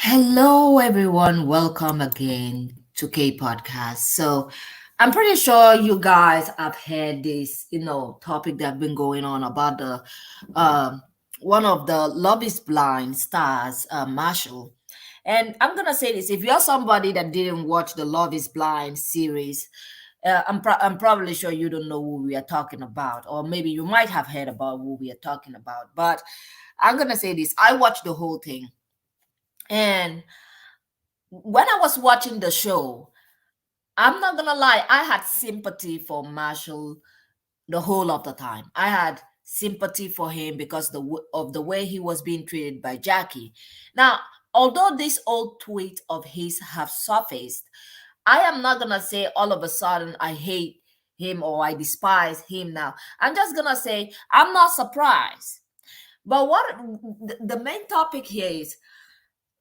Hello, everyone. Welcome again to K Podcast. I'm pretty sure you guys have heard this, topic that been going on about the um one of the Love Is Blind stars, Marshall. And I'm gonna say this: if you're somebody that didn't watch the Love Is Blind series, I'm probably sure you don't know who we are talking about, or maybe you might have heard about who we are talking about. But I'm gonna say this: I watched the whole thing, and when I was watching the show, I'm not gonna lie, I had sympathy for Marshall the whole of the time. I had sympathy for him because of the way he was being treated by Jackie. Now, although this old tweet of his have surfaced, I am not gonna say all of a sudden I hate him or I despise him now. I'm just gonna say I'm not surprised. But what the main topic here is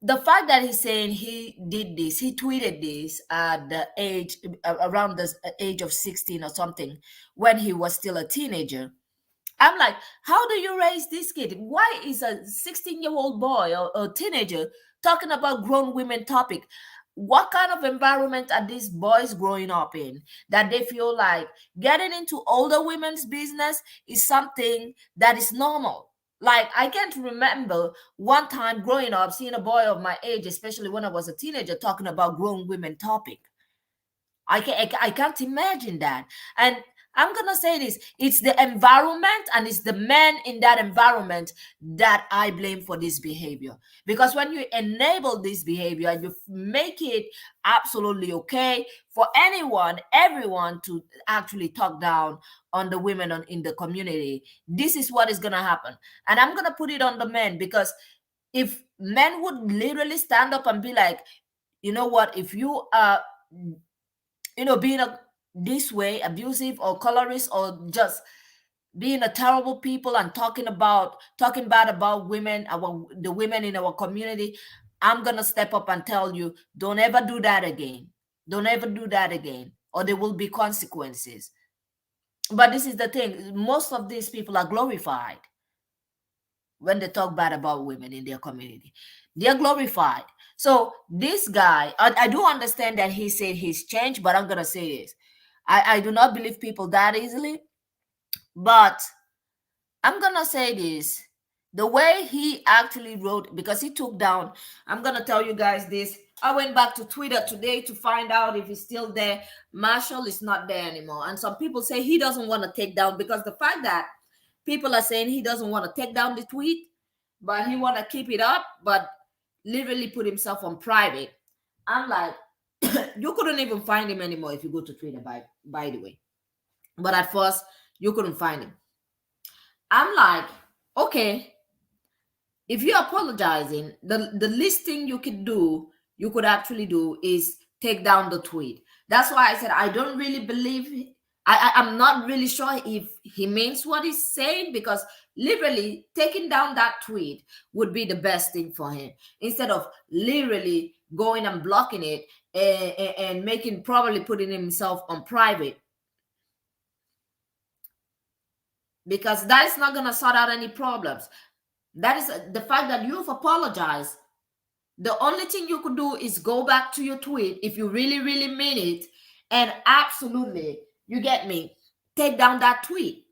the fact that he's saying he did this, he tweeted this at the age around the age of 16 or something when he was still a teenager. I'm like, how do you raise this kid? Why is a 16-year-old boy or teenager talking about grown women topic? What kind of environment are these boys growing up in that they feel like getting into older women's business is something that is normal? Like, I can't remember one time growing up seeing a boy of my age, especially when I was a teenager, talking about grown women topic. I can't imagine that. And I'm gonna say this: it's the environment and it's the men in that environment that I blame for this behavior. Because when you enable this behavior and you make it absolutely okay for anyone, everyone to actually talk down on the women in the community, this is what is gonna happen. And I'm gonna put it on the men, because if men would literally stand up and be like, you know what, if you are being this way abusive or colorist or just being a terrible people and talking bad about women, the women in our community, I'm gonna step up and tell you, don't ever do that again. Don't ever do that again, or there will be consequences. But this is the thing: most of these people are glorified when they talk bad about women in their community. They're glorified. So this guy, I do understand that he said he's changed, but I'm gonna say this: I do not believe people that easily. But I'm gonna say this: the way he actually wrote, because he took down, I'm gonna tell you guys this. I went back to Twitter today to find out if he's still there. Marshall is not there anymore. And some people say he doesn't want to take down, because the fact that people are saying he doesn't want to take down the tweet, but he want to keep it up, but literally put himself on private. I'm like, you couldn't even find him anymore if you go to Twitter, by the way. But at first, you couldn't find him. I'm like, okay, if you're apologizing, the least thing you could actually do is take down the tweet. That's why I said I don't really believe. I'm not really sure if he means what he's saying, because literally taking down that tweet would be the best thing for him, instead of literally going and blocking it and making, probably putting himself on private, because that is not going to sort out any problems. That is the fact that you've apologized. The only thing you could do is go back to your tweet if you really, really mean it, and absolutely, you get me, take down that tweet.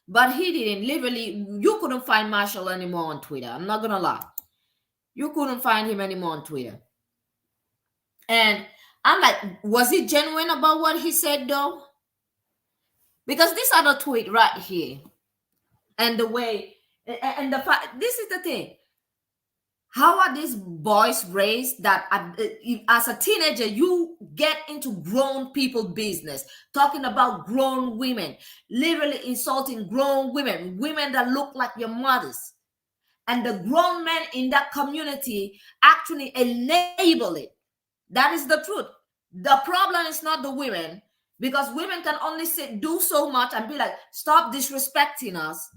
But he didn't. Literally, you couldn't find Marshall anymore on Twitter. I'm not gonna lie. You couldn't find him anymore on Twitter. And I'm like, was he genuine about what he said though? Because this other tweet right here, and the way, and the fact, this is the thing. How are these boys raised that as a teenager you get into grown people business, talking about grown women, literally insulting grown women that look like your mothers, and the grown men in that community actually enable it? That is the truth. The problem is not the women, because women can only do so much and be like, stop disrespecting us,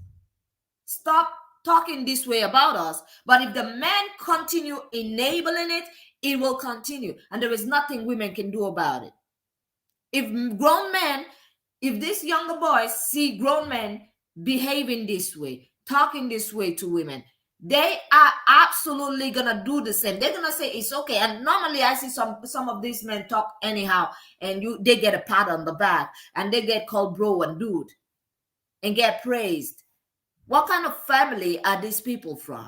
stop talking this way about us. But if the men continue enabling it, it will continue, and there is nothing women can do about it. If grown men, if these younger boys see grown men behaving this way, talking this way to women, they are absolutely gonna do the same. They're gonna say it's okay. And normally I see some of these men talk anyhow, and they get a pat on the back and they get called bro and dude and get praised. What kind of family are these people from?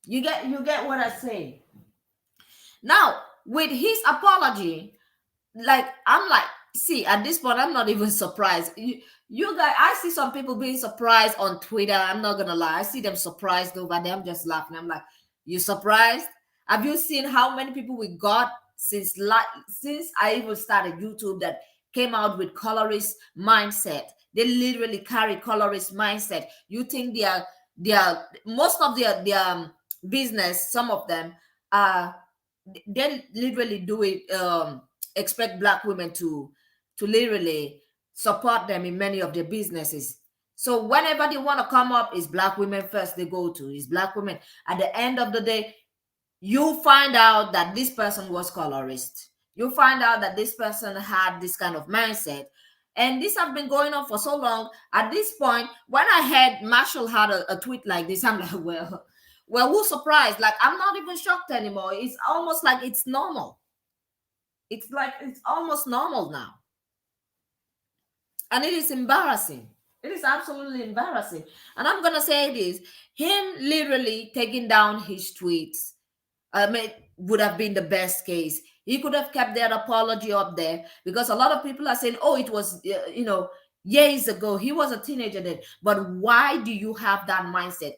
You get what I say? Now, with his apology, like I'm like, see, at this point, I'm not even surprised. You guys, I see some people being surprised on Twitter. I'm not gonna lie, I see them surprised over there. I'm just laughing. I'm like, you surprised? Have you seen how many people we got since I even started YouTube that came out with colorist mindset? They literally carry colorist mindset. You think they are most of their business, some of them are, they literally do it, expect black women to literally support them in many of their businesses. So whenever they want to come up, it's black women first they go to. It's black women. At the end of the day, you find out that this person was colorist. You find out that this person had this kind of mindset. And this have been going on for so long. At this point, when I heard Marshall had a tweet like this, I'm like, well, who's surprised? Like, I'm not even shocked anymore. It's almost like it's normal. It's like it's almost normal now. And it is embarrassing. It is absolutely embarrassing. And I'm gonna say this: him literally taking down his tweets, would have been the best case. He could have kept that apology up there, because a lot of people are saying, "Oh, it was years ago. He was a teenager then." But why do you have that mindset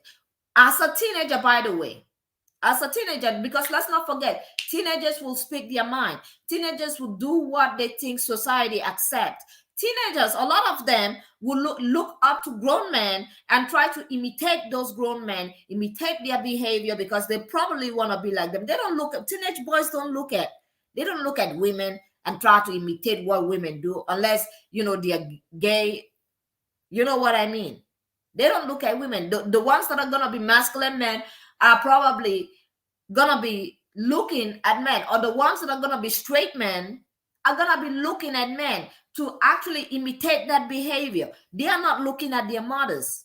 as a teenager? By the way, as a teenager, because let's not forget, teenagers will speak their mind. Teenagers will do what they think society accepts. Teenagers, a lot of them will look up to grown men and try to imitate those grown men, imitate their behavior, because they probably want to be like them. They don't look at, teenage boys they don't look at women and try to imitate what women do, unless they're gay. You know what I mean? They don't look at women. The ones that are gonna be masculine men are probably gonna be looking at men, or the ones that are gonna be straight men are gonna be looking at men to actually imitate that behavior. They are not looking at their mothers.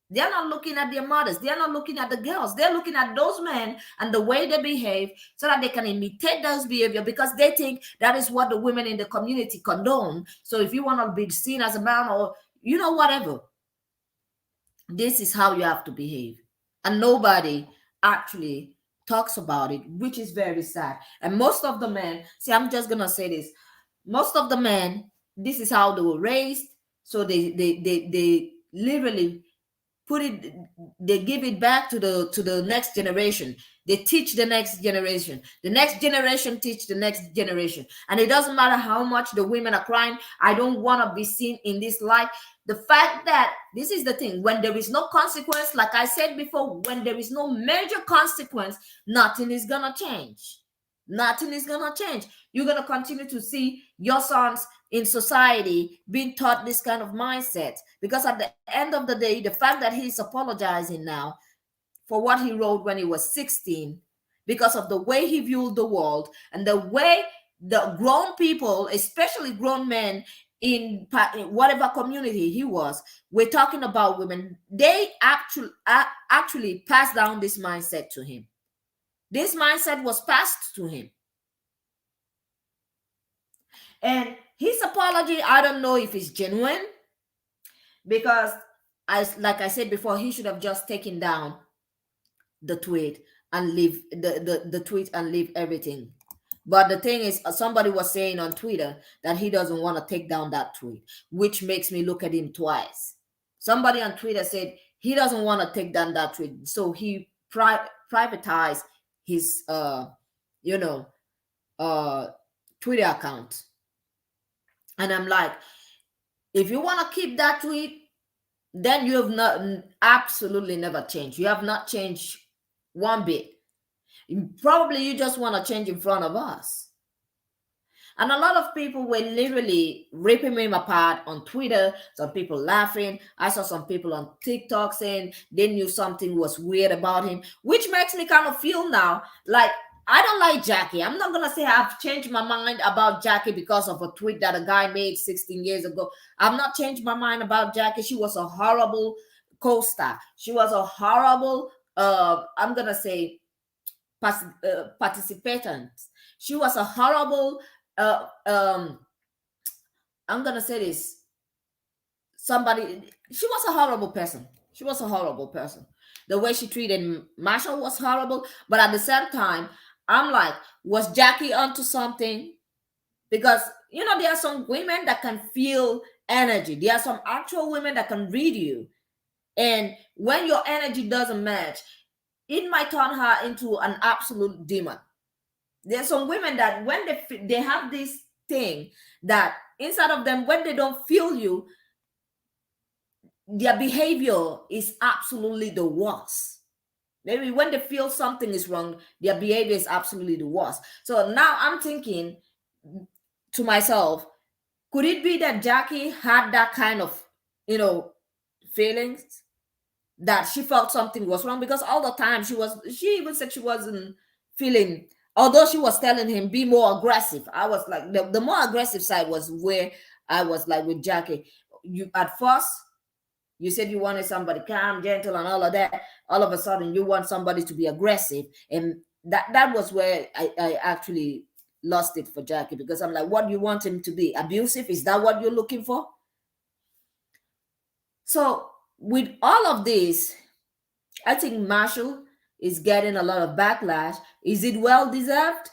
They are not looking at their mothers. They are not looking at the girls. They're looking at those men and the way they behave, so that they can imitate those behavior, because they think that is what the women in the community condone. So if you want to be seen as a man, or whatever, this is how you have to behave. And nobody actually talks about it, which is very sad. And most of the men, see, I'm just gonna say this, most of the men, this is how they were raised. So they literally put it, they give it back to the next generation. They teach the next generation. The next generation teach the next generation. And it doesn't matter how much the women are crying, "I don't want to be seen in this light." The fact that, this is the thing, when there is no consequence, like I said before, when there is no major consequence, nothing is gonna change. Nothing is gonna change. You're gonna continue to see your sons in society being taught this kind of mindset, because at the end of the day, the fact that he's apologizing now for what he wrote when he was 16, because of the way he viewed the world and the way the grown people, especially grown men in whatever community he was, we're talking about women, they actually passed down this mindset to him. This mindset was passed to him. And his apology, I don't know if it's genuine, because like I said before, he should have just taken down the tweet and leave the tweet and leave everything. But the thing is, somebody was saying on Twitter that he doesn't want to take down that tweet, which makes me look at him twice. Somebody on Twitter said he doesn't want to take down that tweet, so he privatized his Twitter account. And I'm like, if you want to keep that tweet, then you have not absolutely never changed. You have not changed one bit. Probably you just want to change in front of us. And a lot of people were literally ripping him apart on Twitter. Some people laughing. I saw some people on TikTok saying they knew something was weird about him, which makes me kind of feel now like I don't like Jackie. I'm not going to say I've changed my mind about Jackie because of a tweet that a guy made 16 years ago. I've not changed my mind about Jackie. She was a horrible co-star. She was a horrible, I'm gonna say, participant. She was a horrible, uh, um, I'm gonna say this. Somebody, she was a horrible person. She was a horrible person. The way she treated Marshall was horrible. But at the same time, I'm like, was Jackie onto something? Because there are some women that can feel energy. There are some actual women that can read you, and when your energy doesn't match, it might turn her into an absolute demon. There are some women that when they have this thing that inside of them, when they don't feel you, their behavior is absolutely the worst. Maybe when they feel something is wrong, their behavior is absolutely the worst. So now I'm thinking to myself, could it be that Jackie had that kind of, feelings, that she felt something was wrong? Because all the time she even said she wasn't feeling, although she was telling him be more aggressive. I was like, the more aggressive side was where I was like with Jackie. You at first you said you wanted somebody calm, gentle, and all of that. All of a sudden, you want somebody to be aggressive, and that was where I actually lost it for Jackie, because I'm like, what do you want him to be? Abusive? Is that what you're looking for? So with all of this, I think Marshall is getting a lot of backlash. Is it well deserved?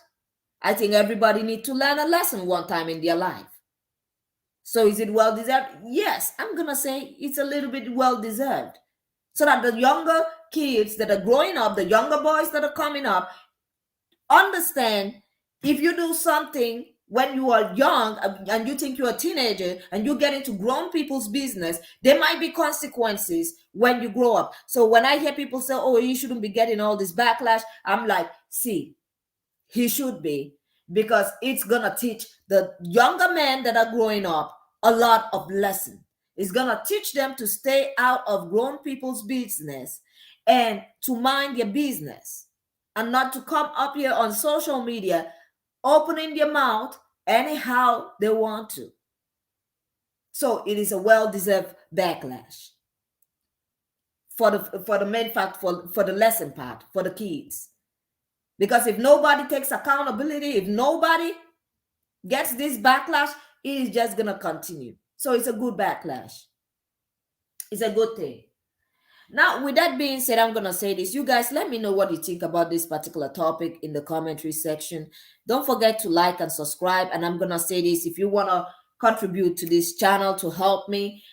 I think everybody need to learn a lesson one time in their life. So is it well deserved? Yes, I'm gonna say it's a little bit well deserved. So that the younger kids that are growing up, the younger boys that are coming up, understand, if you do something when you are young and you think you're a teenager and you get into grown people's business, there might be consequences when you grow up. So when I hear people say, oh, you shouldn't be getting all this backlash, I'm like, see, he should be, because it's gonna teach the younger men that are growing up a lot of lesson. It's gonna teach them to stay out of grown people's business and to mind their business, and not to come up here on social media opening their mouth anyhow they want to. So it is a well-deserved backlash for the main fact, for the lesson part, for the kids. Because if nobody takes accountability, if nobody gets this backlash, it is just gonna continue. So it's a good backlash. It's a good thing. Now, with that being said, I'm gonna say this. You guys, let me know what you think about this particular topic in the commentary section. Don't forget to like and subscribe. And I'm gonna say this: if you wanna contribute to this channel to help me,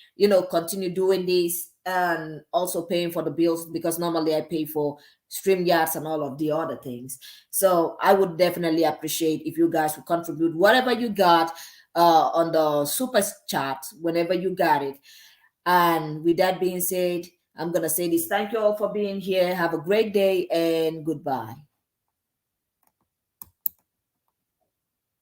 continue doing this and also paying for the bills, because normally I pay for StreamYards and all of the other things. So I would definitely appreciate if you guys would contribute whatever you got on the super chat whenever you got it. And with that being said, I'm going to say this. Thank you all for being here. Have a great day and goodbye.